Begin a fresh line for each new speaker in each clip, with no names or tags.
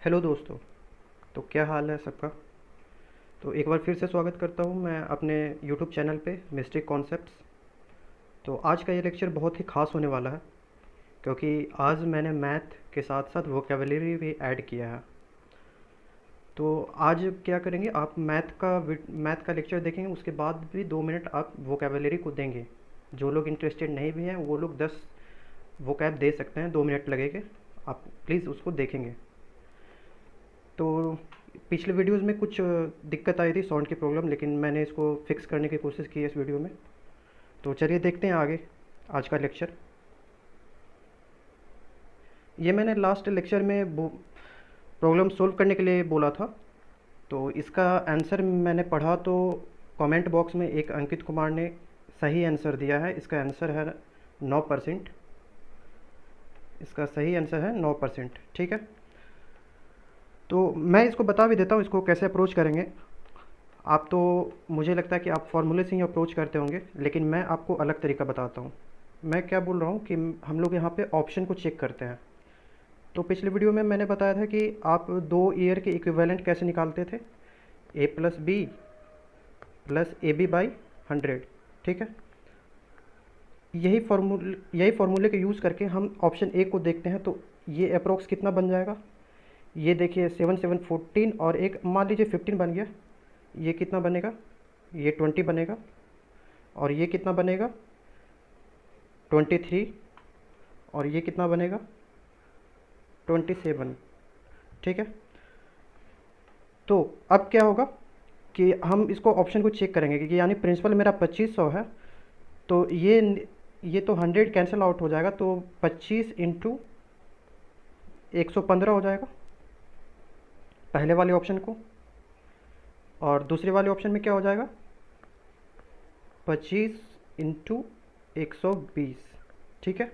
Hello दोस्तों। तो क्या हाल है सबका। तो एक बार फिर से स्वागत करता हूँ मैं अपने यूट्यूब चैनल पे मिस्टिक कॉन्सेप्ट्स। तो आज का ये लेक्चर बहुत ही ख़ास होने वाला है, क्योंकि आज मैंने मैथ के साथ साथ वोकेबलरी भी ऐड किया है। तो आज क्या करेंगे, आप मैथ का लेक्चर देखेंगे, उसके बाद भी 2 मिनट आप वोकेबलरी को देंगे। जो लोग इंटरेस्टेड नहीं भी हैं वो लोग 10 वोकैब दे सकते हैं, 2 मिनट लगेंगे। आप प्लीज़ उसको देखेंगे। तो पिछले वीडियोस में कुछ दिक्कत आई थी, साउंड की प्रॉब्लम, लेकिन मैंने इसको फिक्स करने की कोशिश की है इस वीडियो में। तो चलिए देखते हैं आगे आज का लेक्चर। ये मैंने लास्ट लेक्चर में प्रॉब्लम सोल्व करने के लिए बोला था। तो इसका आंसर मैंने पढ़ा तो कमेंट बॉक्स में एक अंकित कुमार ने सही आंसर दिया है। इसका आंसर है 9%। इसका सही आंसर है 9%। ठीक है। तो मैं इसको बता भी देता हूँ इसको कैसे अप्रोच करेंगे। आप तो, मुझे लगता है कि आप फार्मूले से ही अप्रोच करते होंगे, लेकिन मैं आपको अलग तरीका बताता हूँ। मैं क्या बोल रहा हूँ कि हम लोग यहाँ पे ऑप्शन को चेक करते हैं। तो पिछले वीडियो में मैंने बताया था कि आप 2 ईयर के इक्विवेलेंट कैसे निकालते थे, A plus B plus A B by 100। ठीक है। यही फार्मूले के यूज़ करके हम ऑप्शन ए को देखते हैं। तो ये अप्रोक्स कितना बन जाएगा, ये देखिए 7 7 14 और एक मान लीजिए 15 बन गया। ये कितना बनेगा, ये 20 बनेगा। और ये कितना बनेगा, 23। और ये कितना बनेगा, 27। ठीक है। तो अब क्या होगा कि हम इसको ऑप्शन को चेक करेंगे कि यानी प्रिंसिपल मेरा 2500 है। तो ये तो 100 कैंसिल आउट हो जाएगा, तो 25 इंटू 115 हो जाएगा पहले वाले ऑप्शन को। और दूसरे वाले ऑप्शन में क्या हो जाएगा, 25 इंटू 120। ठीक है।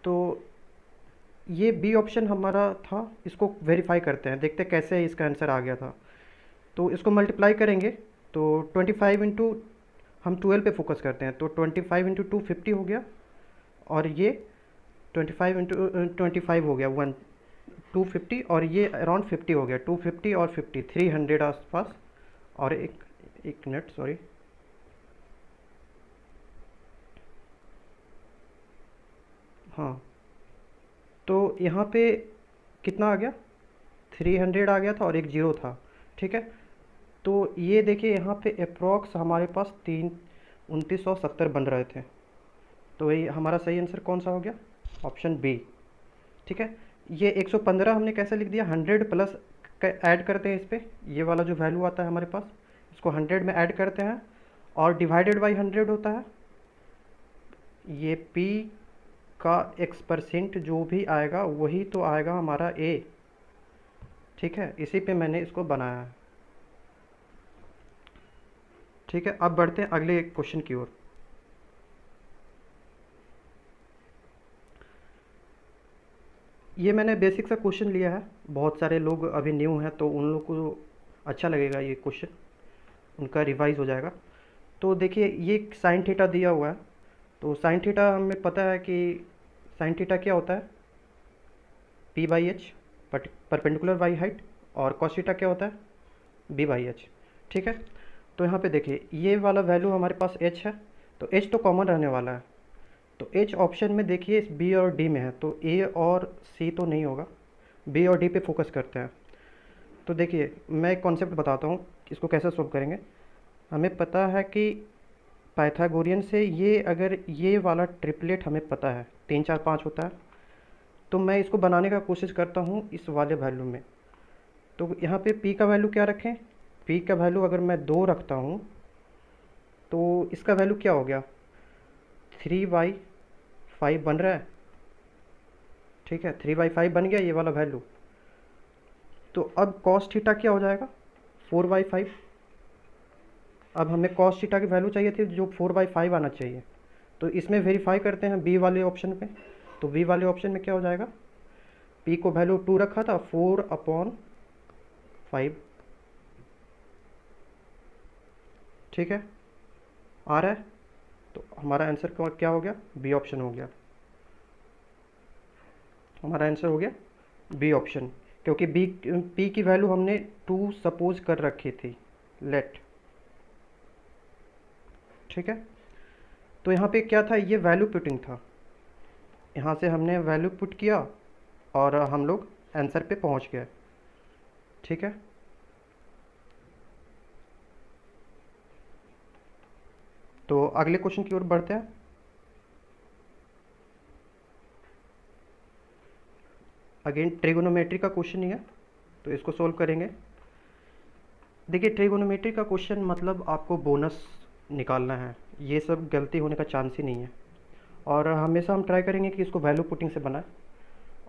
तो ये बी ऑप्शन हमारा था, इसको वेरीफाई करते हैं, देखते हैं कैसे इसका आंसर आ गया था। तो इसको मल्टीप्लाई करेंगे तो 25 इंटू, हम 12 पे फोकस करते हैं, तो 25 इंटू 2 50 हो गया। और ये 25 इंटू 25 हो गया 250। और ये अराउंड 50 हो गया, 250 और 50 300 आसपास। और एक मिनट, सॉरी। हाँ, तो यहाँ पे कितना आ गया, 300 आ गया था और एक जीरो था। ठीक है। तो ये देखिए यहाँ पे अप्रॉक्स हमारे पास 2970 बन रहे थे। तो ये हमारा सही आंसर कौन सा हो गया, ऑप्शन बी। ठीक है। ये 115 हमने कैसे लिख दिया, 100 प्लस ऐड करते हैं इस पर, ये वाला जो वैल्यू आता है हमारे पास, इसको 100 में ऐड करते हैं और डिवाइडेड बाई 100 होता है। ये पी का x% जो भी आएगा वही तो आएगा हमारा ए। ठीक है, इसी पे मैंने इसको बनाया है। ठीक है, अब बढ़ते हैं अगले क्वेश्चन की ओर। ये मैंने बेसिक सा क्वेश्चन लिया है, बहुत सारे लोग अभी न्यू हैं तो उन लोग को अच्छा लगेगा ये क्वेश्चन, उनका रिवाइज हो जाएगा। तो देखिए ये साइन थीटा दिया हुआ है। तो साइन थीटा हमें पता है कि साइन थीटा क्या होता है, P by H, perpendicular by height. और कॉस थीटा क्या होता है, बी बाई एच। ठीक है। तो यहाँ पे देखिए ये वाला वैल्यू हमारे पास एच है, तो एच तो कॉमन रहने वाला है। तो एच ऑप्शन में देखिए इस बी और डी में है, तो ए और सी तो नहीं होगा, बी और डी पे फोकस करते हैं। तो देखिए मैं एक कॉन्सेप्ट बताता हूँ इसको कैसे सॉल्व करेंगे। हमें पता है कि पाइथागोरियन से ये, अगर ये वाला ट्रिपलेट हमें पता है 3 4 5 होता है, तो मैं इसको बनाने का कोशिश करता हूँ इस वाले वैल्यू में। तो यहाँ पे p का वैल्यू क्या रखें, p का वैल्यू अगर मैं 2 रखता हूँ तो इसका वैल्यू क्या हो गया, 3/5 बन रहा है। ठीक है, 3/5 बन गया ये वाला वैल्यू। तो अब कॉस थीटा क्या हो जाएगा, 4/5। अब हमें कॉस थीटा की वैल्यू चाहिए थी जो 4/5 आना चाहिए। तो इसमें वेरीफाई करते हैं बी वाले ऑप्शन पे। तो बी वाले ऑप्शन में क्या हो जाएगा, पी को वैल्यू 2 रखा था, 4/5। ठीक है, आ रहा है। तो हमारा आंसर क्या हो गया, बी ऑप्शन हो गया। हमारा आंसर हो गया बी ऑप्शन। क्योंकि बी पी की वैल्यू हमने 2 सपोज कर रखी थी, लेट। ठीक है, तो यहाँ पे क्या था, ये वैल्यू पुटिंग था। यहाँ से हमने वैल्यू पुट किया और हम लोग आंसर पे पहुँच गए। ठीक है, तो अगले क्वेश्चन की ओर बढ़ते हैं। अगेन ट्रिगोनोमेट्री का क्वेश्चन ही है, तो इसको सोल्व करेंगे। देखिए, ट्रिगोनोमेट्री का क्वेश्चन मतलब आपको बोनस निकालना है, ये सब गलती होने का चांस ही नहीं है। और हमेशा हम ट्राई करेंगे कि इसको वैल्यू पुटिंग से बनाए।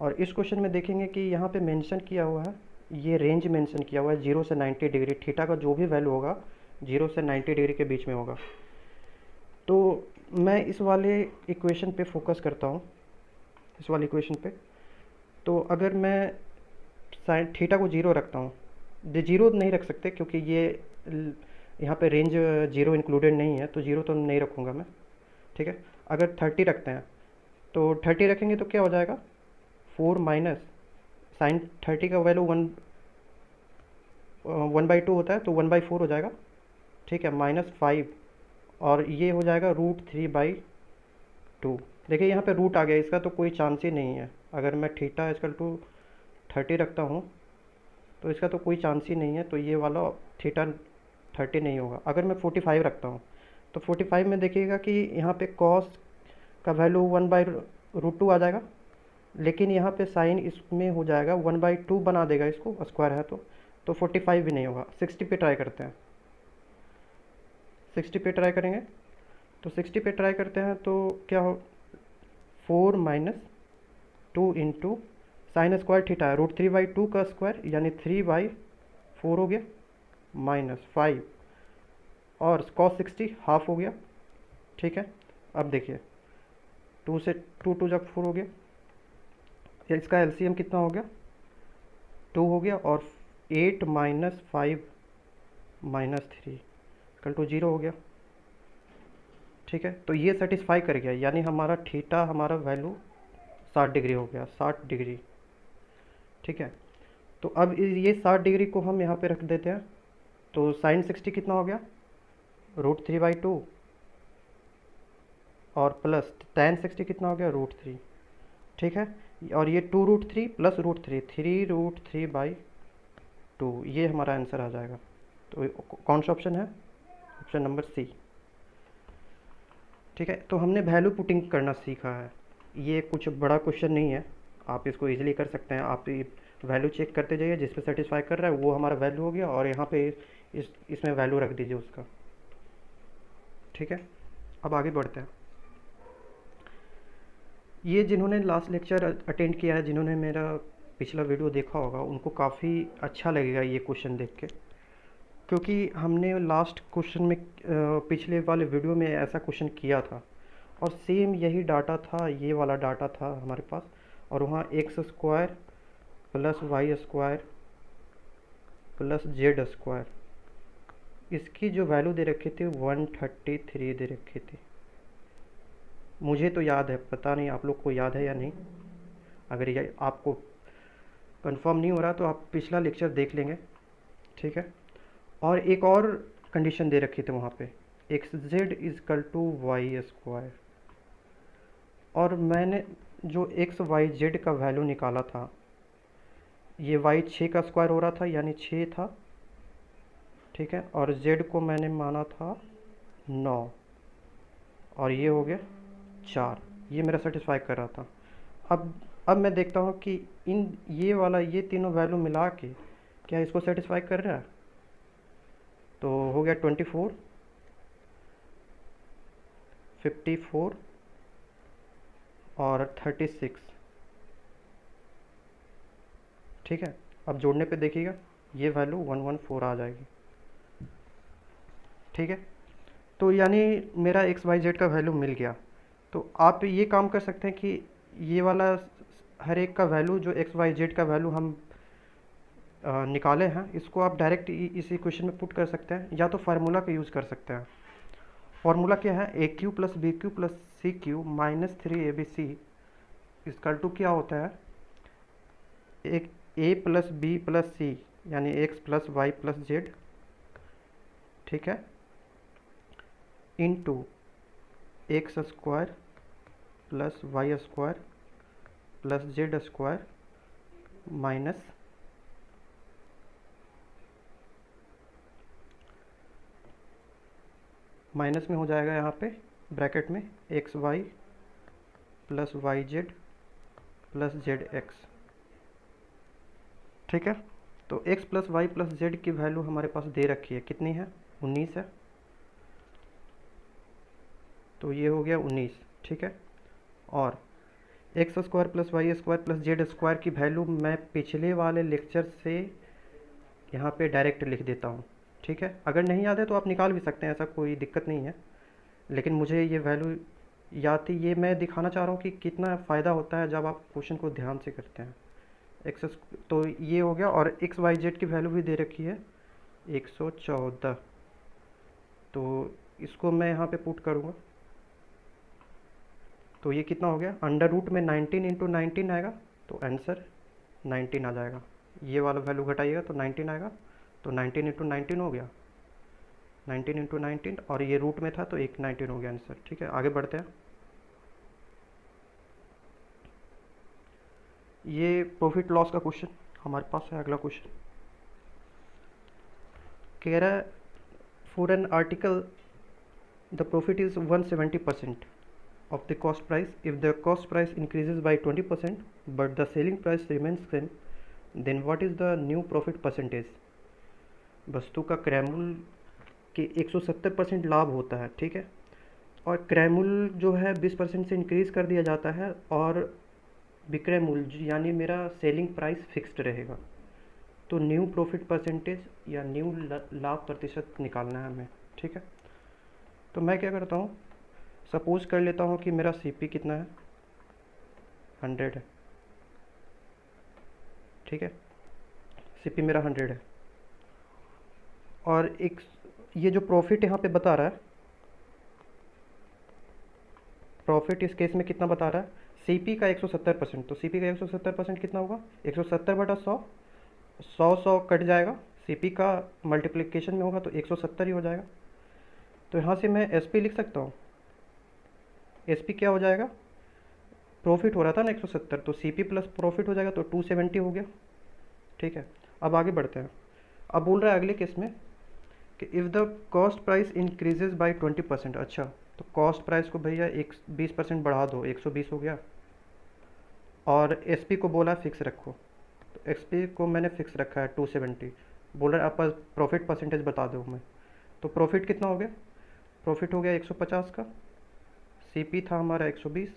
और इस क्वेश्चन में देखेंगे कि यहाँ पे मेंशन किया हुआ है, ये रेंज मेंशन किया हुआ है 0 से 90 डिग्री। थीटा का जो भी वैल्यू होगा 0 से 90 डिग्री के बीच में होगा। तो मैं इस वाले इक्वेशन पे फोकस करता हूँ, इस वाले इक्वेशन पे। तो अगर मैं साइन थीटा को 0 रखता हूँ, 0 नहीं रख सकते क्योंकि ये यहाँ पे रेंज 0 इंक्लूडेड नहीं है, तो 0 तो नहीं रखूँगा मैं। ठीक है, अगर 30 रखते हैं तो 30 रखेंगे तो क्या हो जाएगा, 4 माइनस साइन 30 का वैल्यू 1/2 होता है, तो 1/4 हो जाएगा। ठीक है, -5 और ये हो जाएगा √3/2। देखिए यहाँ पे रूट आ गया, इसका तो कोई चांस ही नहीं है। अगर मैं थीटा इक्वल टू 30 रखता हूँ तो इसका तो कोई चांस ही नहीं है, तो ये वाला थीटा 30 नहीं होगा। अगर मैं 45 रखता हूँ तो 45 में देखिएगा कि यहाँ पे कॉस का वैल्यू 1/√2 आ जाएगा, लेकिन यहाँ पे साइन इसमें हो जाएगा 1/2 बना देगा इसको, स्क्वायर है तो 45 भी नहीं होगा। 60 पे ट्राई करते हैं, 60 पे ट्राई करेंगे। तो 60 पे ट्राई करते हैं तो क्या हो, 4 minus 2 into sine square theta है √3/2 का स्क्वायर, यानी 3/4 हो गया, -5 और cos 60 हाफ हो गया। ठीक है, अब देखिए 2 से 2 2 जब 4 हो गया, या इसका एलसीएम कितना हो गया, 2 हो गया, और 8 माइनस 5 माइनस 3 इक्वल टू 0 हो गया। ठीक है, तो ये सेटिस्फाई कर गया, यानी हमारा थीटा हमारा वैल्यू 60 डिग्री हो गया, 60 डिग्री। ठीक है, तो अब ये 60 डिग्री को हम यहाँ पे रख देते हैं, तो साइन 60 कितना हो गया, √3/2 और प्लस tan 60 कितना हो गया, √3। ठीक है, और ये 2√3 प्लस √3, 3√3/2, ये हमारा आंसर आ जाएगा। तो कौन सा ऑप्शन है, ऑप्शन नंबर सी। ठीक है, तो हमने वैल्यू पुटिंग करना सीखा है। ये कुछ बड़ा क्वेश्चन नहीं है, आप इसको इजीली कर सकते हैं। आप वैल्यू चेक करते जाइए, जिस पे सेटिस्फाई कर रहा है वो हमारा वैल्यू हो गया, और यहाँ पे इसमें वैल्यू रख दीजिए उसका। ठीक है, अब आगे बढ़ते हैं। ये जिन्होंने लास्ट लेक्चर अटेंड किया है, जिन्होंने मेरा पिछला वीडियो देखा होगा, उनको काफ़ी अच्छा लगेगा ये क्वेश्चन देख के, क्योंकि हमने लास्ट क्वेश्चन में पिछले वाले वीडियो में ऐसा क्वेश्चन किया था, और सेम यही डाटा था, ये वाला डाटा था हमारे पास, और वहाँ x² plus y² plus z², इसकी जो वैल्यू दे रखी थी 133 दे रखी थी। मुझे तो याद है, पता नहीं आप लोग को याद है या नहीं। अगर ये आपको कंफर्म नहीं हो रहा तो आप पिछला लेक्चर देख लेंगे। ठीक है, और एक और कंडीशन दे रखी थी वहाँ पे, xz इजकल टू y², और मैंने जो x y z का वैल्यू निकाला था, ये y 6 का स्क्वायर हो रहा था, यानी 6 था। ठीक है, और z को मैंने माना था 9, और ये हो गया 4, ये मेरा सेटिस्फाई कर रहा था। अब मैं देखता हूँ कि ये तीनों वैल्यू मिला के क्या इसको सेटिस्फाई कर रहा है। तो हो गया 24, 54 और 36। ठीक है, अब जोड़ने पे देखिएगा ये वैल्यू 114 आ जाएगी। ठीक है, तो यानी मेरा एक्स वाई जेड का वैल्यू मिल गया। तो आप ये काम कर सकते हैं कि ये वाला हर एक का वैल्यू, जो एक्स वाई जेड का वैल्यू हम निकाले हैं, इसको आप डायरेक्ट इस इक्वेशन में पुट कर सकते हैं, या तो फार्मूला का यूज़ कर सकते हैं। फार्मूला क्या है, AQ plus BQ plus CQ minus 3ABC equal to क्या होता है, ए प्लस बी प्लस सी यानी x plus Y plus Z, ठीक है, into x square plus Y square plus Z square minus minus में हो जाएगा यहाँ पे ब्रैकेट में x Y plus Y Z plus Z x, ठीक है। तो x plus Y plus Z की वैल्यू हमारे पास दे रखी है, कितनी है, 19 है। तो ये हो गया 19, ठीक है। और x square plus Y square plus Z square की वैल्यू मैं पिछले वाले लेक्चर से यहाँ पे डायरेक्ट लिख देता हूँ, ठीक है। अगर नहीं याद है तो आप निकाल भी सकते हैं, ऐसा कोई दिक्कत नहीं है, लेकिन मुझे ये वैल्यू याद थी। ये मैं दिखाना चाह रहा हूँ कि कितना फ़ायदा होता है जब आप क्वेश्चन को ध्यान से करते हैं। एक्स तो ये हो गया, और एक्स वाई जेड की वैल्यू भी दे रखी है 114। तो इसको मैं यहाँ पे पुट करूँगा तो ये कितना हो गया, अंडर रूट में 19 इंटू 19 आएगा, तो आंसर 19 आ जाएगा। ये वाला वैल्यू घटाइएगा तो 19 आएगा, तो 19 इंटू 19 हो गया, 19 इंटू 19, और ये रूट में था तो एक 19 हो गया आंसर, ठीक है। आगे बढ़ते हैं। ये प्रॉफिट लॉस का क्वेश्चन हमारे पास है। अगला क्वेश्चन कह रहा है for an article the profit is 170% of the cost price. If the cost price increases by 20% but the selling price remains same, then what is the new profit percentage? वस्तु का क्रय मूल्य के 170% लाभ होता है, ठीक है, और क्रय मूल्य जो है 20% से इंक्रीज कर दिया जाता है, और विक्रय मूल्य यानी मेरा सेलिंग प्राइस फिक्स्ड रहेगा। तो न्यू प्रॉफिट परसेंटेज या न्यू लाभ प्रतिशत निकालना है हमें, ठीक है। तो मैं क्या करता हूँ, सपोज कर लेता हूँ कि मेरा सीपी कितना है, 100 है, ठीक है, सीपी मेरा 100 है, और एक ये जो प्रॉफिट यहाँ पे बता रहा है, प्रॉफिट इस केस में कितना बता रहा है, सीपी का 170%, तो सीपी का 170% कितना होगा, 170 बटा 100, 100 कट जाएगा, सीपी का मल्टीप्लिकेशन में होगा तो 170 ही हो जाएगा। तो यहाँ से मैं एसपी लिख सकता हूँ, एसपी क्या हो जाएगा, प्रॉफिट हो रहा था ना 170, तो सीपी प्लस प्रॉफिट हो जाएगा तो 270 हो गया, ठीक है। अब आगे बढ़ते हैं। अब बोल रहा है अगले केस में कि if the cost price increases by 20%, अच्छा तो कॉस्ट प्राइस को भैया 20% बढ़ा दो, 120 हो गया, और एसपी को बोला फिक्स रखो, तो एसपी को मैंने फिक्स रखा है 270, बोल रहा है आप प्रॉफिट परसेंटेज बता दो मैं, तो प्रॉफिट कितना हो गया, प्रॉफिट हो गया 150 का, सीपी था हमारा 120,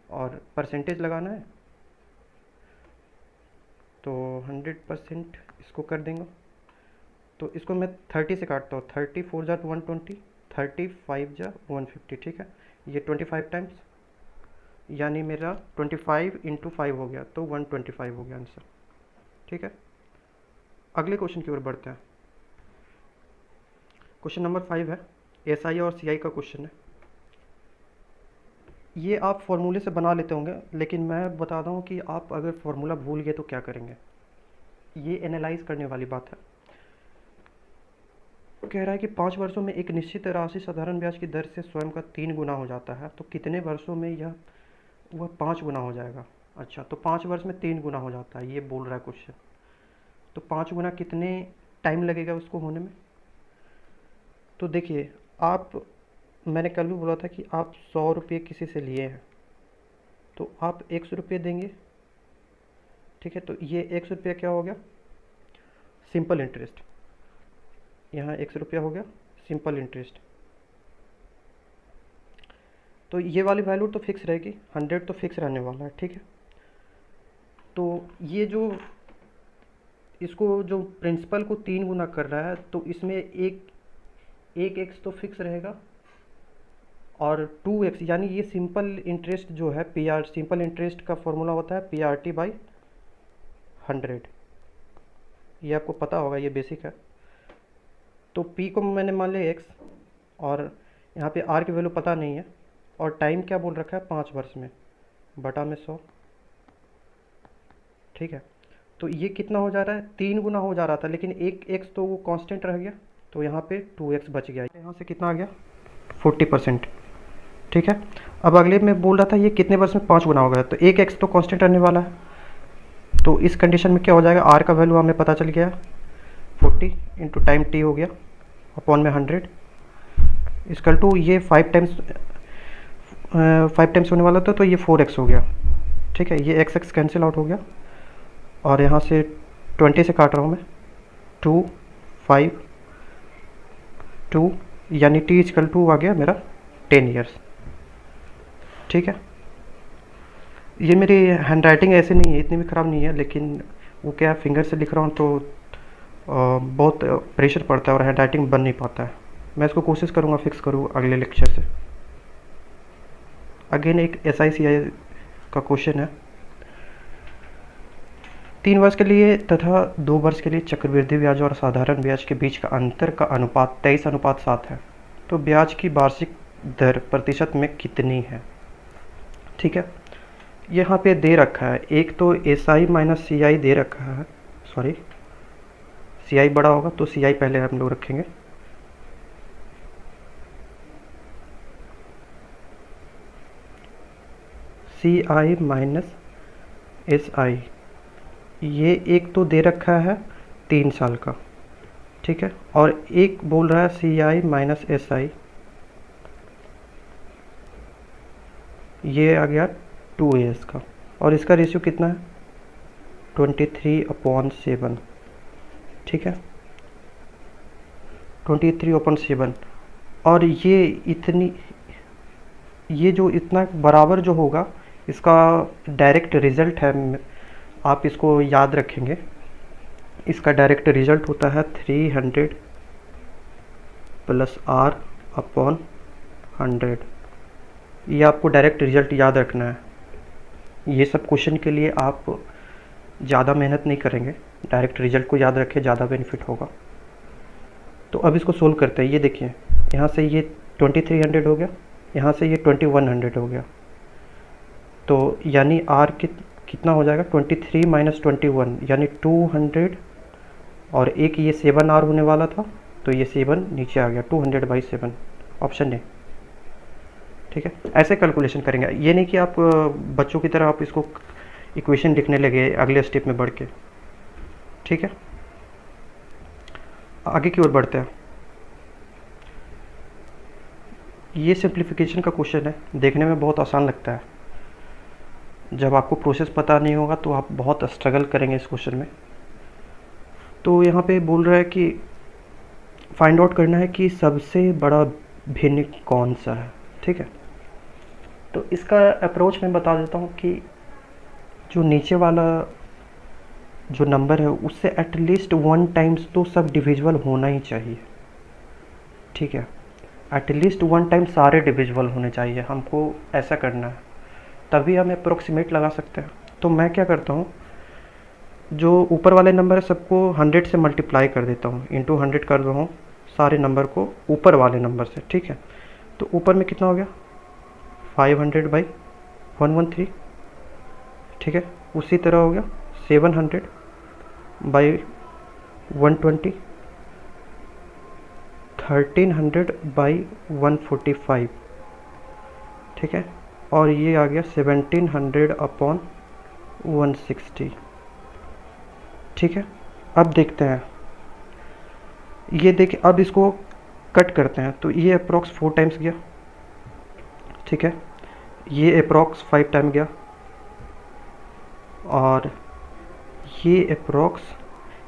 और परसेंटेज लगाना है तो 100% इसको कर देंगे। तो इसको मैं 30 से काटता हूँ, 30 4 जा 120, 35 जा 150, ठीक है, ये 25 टाइम्स, यानी मेरा 25 इंटू 5 हो गया, तो 125 हो गया आंसर, ठीक है। अगले क्वेश्चन की ओर बढ़ते हैं। क्वेश्चन नंबर 5 है, एसआई और सीआई का क्वेश्चन है। ये आप फॉर्मूले से बना लेते होंगे, लेकिन मैं बताता हूँ कि आप अगर फॉर्मूला भूल गए तो क्या करेंगे। ये एनालाइज करने वाली बात है। कह रहा है कि 5 वर्षों में एक निश्चित राशि साधारण ब्याज की दर से स्वयं का 3 गुना हो जाता है, तो कितने वर्षों में वह 5 गुना हो जाएगा। अच्छा, तो 5 वर्ष में 3 गुना हो जाता है, ये बोल रहा है क्वेश्चन। तो 5 गुना कितने टाइम लगेगा उसको होने में। तो देखिए मैंने कल भी बोला था कि आप 100 रुपये किसी से लिए हैं तो आप 100 रुपये देंगे, ठीक है। तो ये 100 रुपया क्या हो गया, सिंपल इंटरेस्ट, यहाँ 100 रुपया हो गया सिंपल इंटरेस्ट। तो ये वाली वैल्यू तो फिक्स रहेगी, 100 तो फिक्स रहने वाला है, ठीक है। तो ये जो इसको जो प्रिंसिपल को 3 गुना कर रहा है, तो इसमें एक एक्स तो फिक्स रहेगा, और 2x यानी ये सिंपल इंटरेस्ट जो है पीआर, सिंपल इंटरेस्ट का फॉर्मूला होता है पीआरटी बाई 100, ये आपको पता होगा, ये बेसिक है। तो p को मैंने मान लिया x, और यहाँ पे r की वैल्यू पता नहीं है, और टाइम क्या बोल रखा है 5 वर्ष में, बटा में 100, ठीक है। तो ये कितना हो जा रहा है, 3 गुना हो जा रहा था, लेकिन एक एक्स तो वो कांस्टेंट रह गया, तो यहाँ पे 2x बच गया। यहाँ से कितना आ गया, 40%। ठीक है, अब अगले में बोल रहा था ये कितने परसेंट 5 गुना हो गया, तो एक एक्स तो कांस्टेंट रहने वाला है, तो इस कंडीशन में क्या हो जाएगा, आर का वैल्यू हमें पता चल गया, 40 इंटू टाइम टी हो गया अपॉन में 100 इसकल टू ये 5 टाइम्स होने वाला था, तो ये 4x हो गया। ठीक है, ये x कैंसिल आउट हो गया, और यहाँ से 20 से काट रहा हूँ मैं, 2 5 2 यानी t इजकल टू आ गया मेरा 10 ईयर्स। ठीक है, ये मेरी हैंड राइटिंग ऐसे नहीं है, इतनी भी ख़राब नहीं है, लेकिन वो क्या फिंगर से लिख रहा हूँ तो बहुत प्रेशर पड़ता है और हैंड राइटिंग बन नहीं पाता है। मैं इसको कोशिश करूँगा फिक्स करूँ अगले लेक्चर से। अगेन एक SICI का क्वेश्चन है, 3 वर्ष के लिए तथा 2 वर्ष के लिए चक्रवृद्धि ब्याज और साधारण ब्याज के बीच का अंतर का अनुपात 23:7 है, तो ब्याज की वार्षिक दर प्रतिशत में कितनी है। ठीक है, यहाँ पे दे रखा है, एक तो SI माइनस CI दे रखा है, सॉरी CI बड़ा होगा तो CI पहले हम लोग रखेंगे, CI माइनस SI, ये एक तो दे रखा है 3 साल का। ठीक है, और एक बोल रहा है CI माइनस SI, ये आ गया 2 का, और इसका रेशियो कितना है 23/7। ठीक है, 23/7, और ये जो इतना बराबर जो होगा, इसका डायरेक्ट रिजल्ट है, आप इसको याद रखेंगे, इसका डायरेक्ट रिजल्ट होता है 300 + R/100। ये आपको डायरेक्ट रिजल्ट याद रखना है। ये सब क्वेश्चन के लिए आप ज़्यादा मेहनत नहीं करेंगे, डायरेक्ट रिजल्ट को याद रखें, ज़्यादा बेनिफिट होगा। तो अब इसको सोल्व करते हैं। ये देखिए, यहाँ से ये 2300 हो गया, यहाँ से ये 2100 हो गया, तो यानी R कितना हो जाएगा, 23 माइनस 21 यानी 200, और एक ये 7R होने वाला था, तो ये 7 नीचे आ गया, 200/7, ऑप्शन ए। ठीक है, ऐसे कैलकुलेशन करेंगे, ये नहीं कि आप बच्चों की तरह आप इसको इक्वेशन लिखने लगे अगले स्टेप में बढ़ के। ठीक है, आगे की ओर बढ़ते हैं। ये सिंप्लीफिकेशन का क्वेश्चन है, देखने में बहुत आसान लगता है, जब आपको प्रोसेस पता नहीं होगा तो आप बहुत स्ट्रगल करेंगे इस क्वेश्चन में। तो यहाँ पे बोल रहा है कि फाइंड आउट करना है कि सबसे बड़ा भिन्न कौन सा है। ठीक है, तो इसका अप्रोच मैं बता देता हूँ कि जो नीचे वाला जो नंबर है उससे एटलीस्ट 1 टाइम्स तो सब डिविजिबल होना ही चाहिए। ठीक है, एटलीस्ट 1 टाइम सारे डिविजिबल होने चाहिए, हमको ऐसा करना है, तभी हम अप्रोक्सीमेट लगा सकते हैं। तो मैं क्या करता हूँ, जो ऊपर वाले नंबर है सबको 100 से मल्टीप्लाई कर देता हूँ, इंटू 100 कर रहा हूँ सारे नंबर को ऊपर वाले नंबर से। ठीक है, तो ऊपर में कितना हो गया, 500/113। ठीक है, उसी तरह हो गया 700/120, 1300/145। ठीक है, और ये आ गया 1700/160। ठीक है, अब देखते हैं, ये देखिए, अब इसको कट करते हैं, तो ये अप्रॉक्स 4 टाइम्स गया। ठीक है, ये अप्रॉक्स 5 टाइम गया, और ये अप्रॉक्स,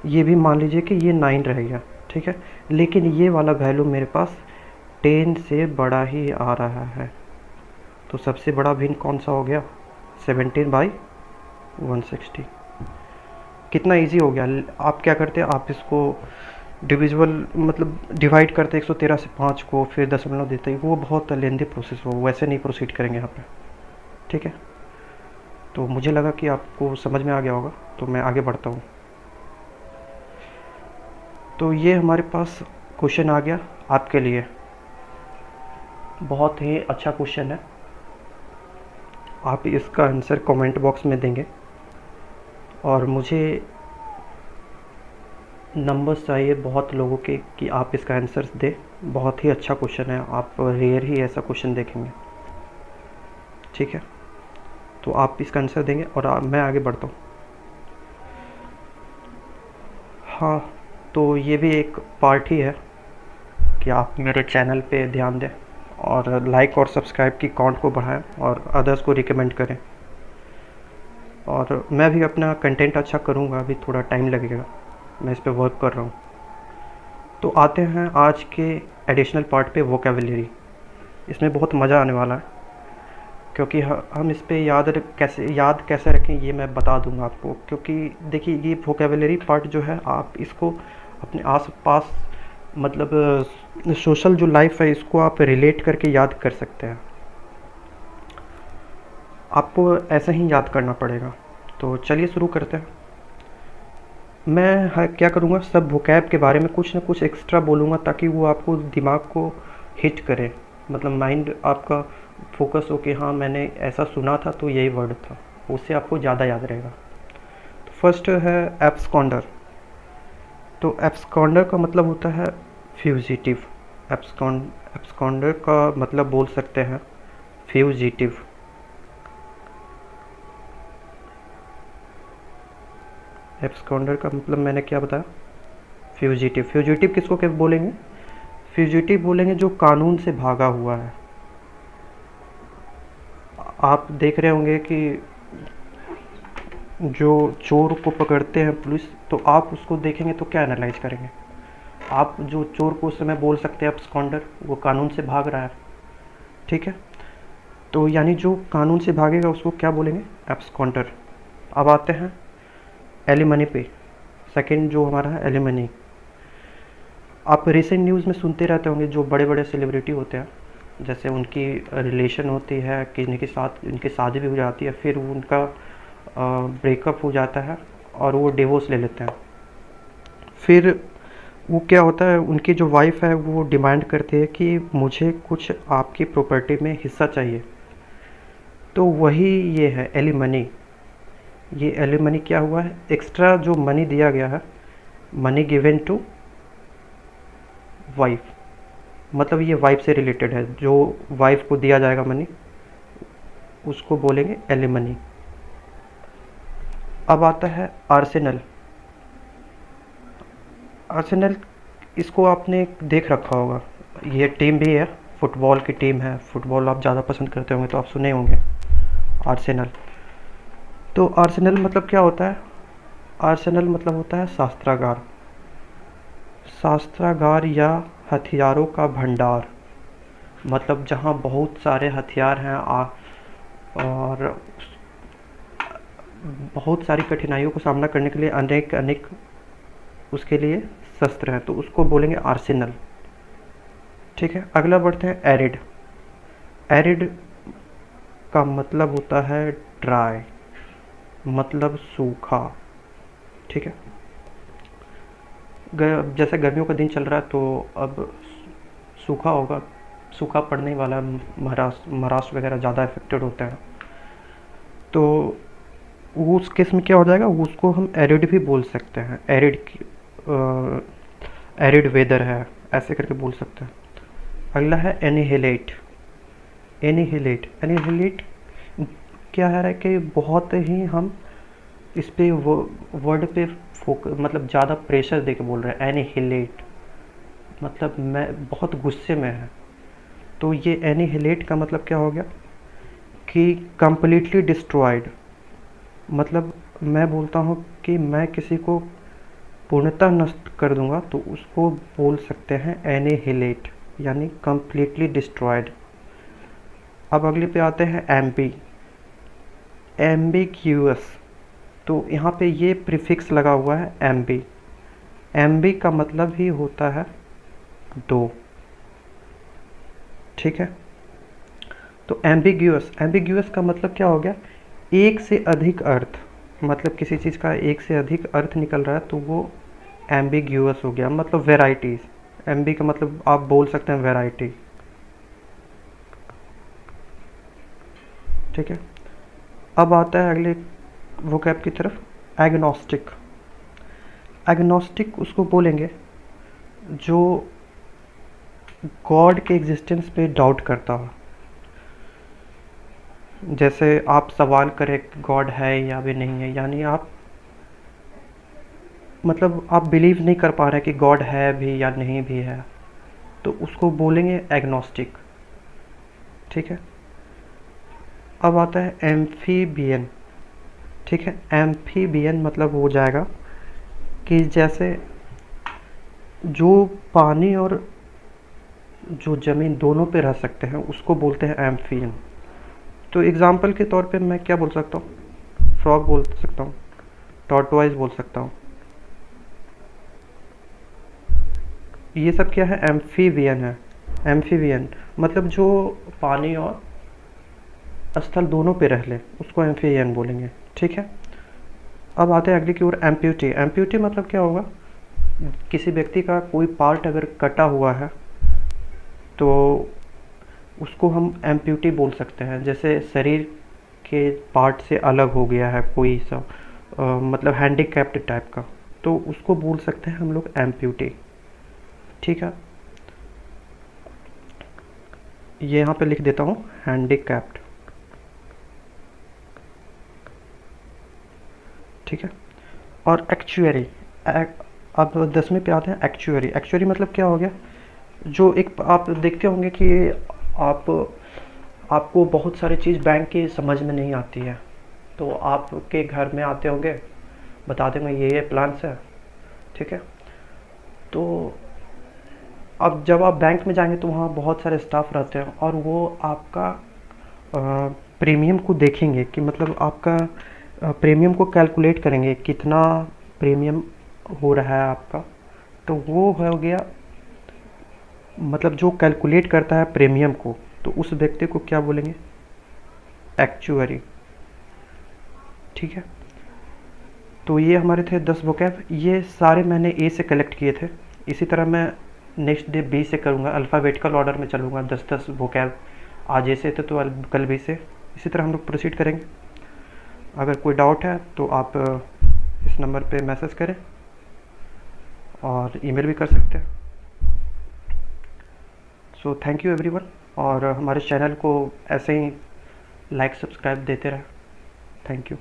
ये भी मान लीजिए कि ये 9 रह गया। ठीक है, लेकिन ये वाला वैल्यू मेरे पास 10 से बड़ा ही आ रहा है, तो सबसे बड़ा भिन्न कौन सा हो गया, 17/160। कितना इजी हो गया। आप क्या करते हैं, आप इसको डिविजिबल मतलब डिवाइड करते 113 से 5 को, फिर दशमलव देते हैं, वो बहुत लेंदी प्रोसेस हो, वैसे नहीं प्रोसीड करेंगे यहाँ पे। ठीक है, तो मुझे लगा कि आपको समझ में आ गया होगा, तो मैं आगे बढ़ता हूँ। तो ये हमारे पास क्वेश्चन आ गया आपके लिए, बहुत ही अच्छा क्वेश्चन है। आप इसका आंसर कमेंट बॉक्स में देंगे और मुझे नंबर्स चाहिए बहुत लोगों के कि आप इसका आंसर्स दें। बहुत ही अच्छा क्वेश्चन है, आप रेयर ही ऐसा क्वेश्चन देखेंगे। ठीक है, तो आप इसका आंसर देंगे और मैं आगे बढ़ता हूँ। हाँ, तो ये भी एक पार्ट ही है कि आप मेरे चैनल पे ध्यान दें और लाइक और सब्सक्राइब की काउंट को बढ़ाएं और अदर्स को रिकमेंड करें। और मैं भी अपना कंटेंट अच्छा करूँगा, अभी थोड़ा टाइम लगेगा, मैं इस पे वर्क कर रहा हूँ। तो आते हैं आज के एडिशनल पार्ट पे, वोकेबलरी। इसमें बहुत मज़ा आने वाला है क्योंकि हम इस पे याद कैसे रखें ये मैं बता दूंगा आपको। क्योंकि देखिए, ये वोकेबलरी पार्ट जो है, आप इसको अपने आस पास मतलब सोशल जो लाइफ है इसको आप रिलेट करके याद कर सकते हैं। आपको ऐसे ही याद करना पड़ेगा। तो चलिए शुरू करते हैं। मैं क्या करूँगा, सब वोकैब के बारे में कुछ ना कुछ एक्स्ट्रा बोलूँगा ताकि वो आपको दिमाग को हिट करे, मतलब माइंड आपका फोकस हो कि हाँ मैंने ऐसा सुना था तो यही वर्ड था, उससे आपको ज़्यादा याद रहेगा। तो फर्स्ट है एब्सकॉन्डर। तो एब्सकॉन्डर का मतलब होता है फ्यूजिटिव। एब्सकॉन्डर का मतलब बोल सकते हैं फ्यूजिटिव। एब्सकॉन्डर का मतलब मैंने क्या बताया, फ्यूजिटिव। फ्यूजिटिव किसको क्या बोलेंगे, फ्यूजिटिव बोलेंगे जो कानून से भागा हुआ है। आप देख रहे होंगे कि जो चोर को पकड़ते हैं पुलिस, तो आप उसको देखेंगे तो क्या एनालाइज करेंगे, आप जो चोर को उस समय बोल सकते हैं एब्सकॉन्डर, वो कानून से भाग रहा है। ठीक है, तो यानी जो कानून से भागेगा उसको क्या बोलेंगे, एब्सकॉन्डर। अब आते हैं एलिमनी पे। सेकंड जो हमारा है एलिमनी। आप रिसेंट न्यूज़ में सुनते रहते होंगे, जो बड़े बड़े सेलिब्रिटी होते हैं, जैसे उनकी रिलेशन होती है कि इनके साथ इनकी शादी भी हो जाती है, फिर उनका ब्रेकअप हो जाता है और वो डिवोर्स ले लेते हैं। फिर वो क्या होता है, उनकी जो वाइफ है वो डिमांड करती है कि मुझे कुछ आपकी प्रॉपर्टी में हिस्सा चाहिए। तो वही ये है एलिमनी। ये एलिमनी क्या हुआ है, एक्स्ट्रा जो मनी दिया गया है, मनी गिवन टू वाइफ, मतलब ये वाइफ से रिलेटेड है, जो वाइफ को दिया जाएगा मनी उसको बोलेंगे एलिमनी। अब आता है आर्सेनल। आर्सेनल, इसको आपने देख रखा होगा, ये टीम भी है, फुटबॉल की टीम है, फुटबॉल आप ज़्यादा पसंद करते होंगे तो आप सुने होंगे आर्सेनल। तो आर्सेनल मतलब क्या होता है, आर्सेनल मतलब होता है शास्त्रागार। शास्त्रागार या हथियारों का भंडार, मतलब जहाँ बहुत सारे हथियार हैं और बहुत सारी कठिनाइयों को सामना करने के लिए अनेक अनेक उसके लिए शस्त्र हैं, तो उसको बोलेंगे आर्सेनल। ठीक है, अगला बढ़ते हैं एरिड। एरिड का मतलब होता है ड्राई, मतलब सूखा। ठीक है, जैसे गर्मियों का दिन चल रहा है तो अब सूखा होगा, सूखा पड़ने वाला है, महाराष्ट्र वगैरह ज़्यादा इफेक्टेड होते हैं। तो उस केस में क्या हो जाएगा, उसको हम एरिड भी बोल सकते हैं, एरिड एरिड वेदर है, ऐसे करके बोल सकते हैं। अगला है एनिहिलेट। एनिहिलेट, एनिहिलेट क्या है कि बहुत ही हम इस पे वर्ड पे मतलब ज़्यादा प्रेशर दे के बोल रहे हैं। एनिहिलेट मतलब मैं बहुत गुस्से में है, तो ये एनिहिलेट का मतलब क्या हो गया कि कंप्लीटली डिस्ट्रॉयड। मतलब मैं बोलता हूँ कि मैं किसी को पूर्णतः नष्ट कर दूंगा, तो उसको बोल सकते हैं एनिहिलेट, यानी कंप्लीटली डिस्ट्रॉयड। अब अगले पे आते हैं एम्बी। एम्बिग्यूअस, तो यहाँ पे ये प्रीफिक्स लगा हुआ है एम्बी। एम्बी का मतलब ही होता है दो। ठीक है, तो एम्बिग्यूअस, एम्बिग्यूअस का मतलब क्या हो गया, एक से अधिक अर्थ, मतलब किसी चीज़ का एक से अधिक अर्थ निकल रहा है तो वो एम्बिग्यूअस हो गया, मतलब वेराइटीज़। एम्बी का मतलब आप बोल सकते हैं वेराइटी। ठीक है, अब आता है अगले वोकैब की तरफ, एग्नोस्टिक। एग्नोस्टिक उसको बोलेंगे जो गॉड के एग्जिस्टेंस पे डाउट करता हो। जैसे आप सवाल करें गॉड है या भी नहीं है, यानी आप मतलब आप बिलीव नहीं कर पा रहे कि गॉड है भी या नहीं भी है, तो उसको बोलेंगे एग्नोस्टिक। ठीक है। अब आता है एम्फीबियन। ठीक है, एम्फीबियन मतलब हो जाएगा कि जैसे जो पानी और जो ज़मीन दोनों पे रह सकते हैं उसको बोलते हैं एम्फियन। तो एग्जाम्पल के तौर पे मैं क्या बोल सकता हूँ, फ्रॉग बोल सकता हूँ, टॉर्टवाइज बोल सकता हूँ। ये सब क्या है, एम्फीबियन है। एम्फीबियन मतलब जो पानी और स्थल दोनों पे रह ले उसको एम्फीबियन बोलेंगे। ठीक है। अब आते हैं अगले की ओर, एम्प्यूटी। एम्प्यूटी मतलब क्या होगा, किसी व्यक्ति का कोई पार्ट अगर कटा हुआ है तो उसको हम एम्प्यूटी बोल सकते हैं। जैसे शरीर के पार्ट से अलग हो गया है कोई सा मतलब हैंडीकैप्ड टाइप का, तो उसको बोल सकते हैं हम लोग एम्प्यूटी। ठीक है, ये यहाँ पे लिख देता हूँ हैंडीकैप्ड। ठीक है। और एक्चुअरी, अब 10वीं पे आते हैं एक्चुअरी। एक्चुअरी मतलब क्या हो गया, जो एक आप देखते होंगे कि आप आपको बहुत सारी चीज़ बैंक की समझ में नहीं आती है, तो आपके घर में आते होंगे, बता देंगे ये प्लान्स है। ठीक है। तो अब जब आप बैंक में जाएंगे तो वहाँ बहुत सारे स्टाफ रहते हैं और वो आपका प्रीमियम को देखेंगे कि मतलब आपका प्रीमियम को कैलकुलेट करेंगे कितना प्रीमियम हो रहा है आपका। तो वो हो गया, मतलब जो कैलकुलेट करता है प्रीमियम को, तो उस व्यक्ति को क्या बोलेंगे, एक्चुअरी। ठीक है। तो ये हमारे थे 10 वोकैब, ये सारे मैंने ए से कलेक्ट किए थे। इसी तरह मैं नेक्स्ट डे बी से करूँगा, अल्फ़ाबेटिकल ऑर्डर में चलूँगा। 10-10 वोकैब आज ए से थे तो कल बी से, इसी तरह हम लोग प्रोसीड करेंगे। अगर कोई डाउट है तो आप इस नंबर पे मैसेज करें और ईमेल भी कर सकते हैं। सो थैंक यू एवरीवन, और हमारे चैनल को ऐसे ही लाइक सब्सक्राइब देते रहें। Thank you.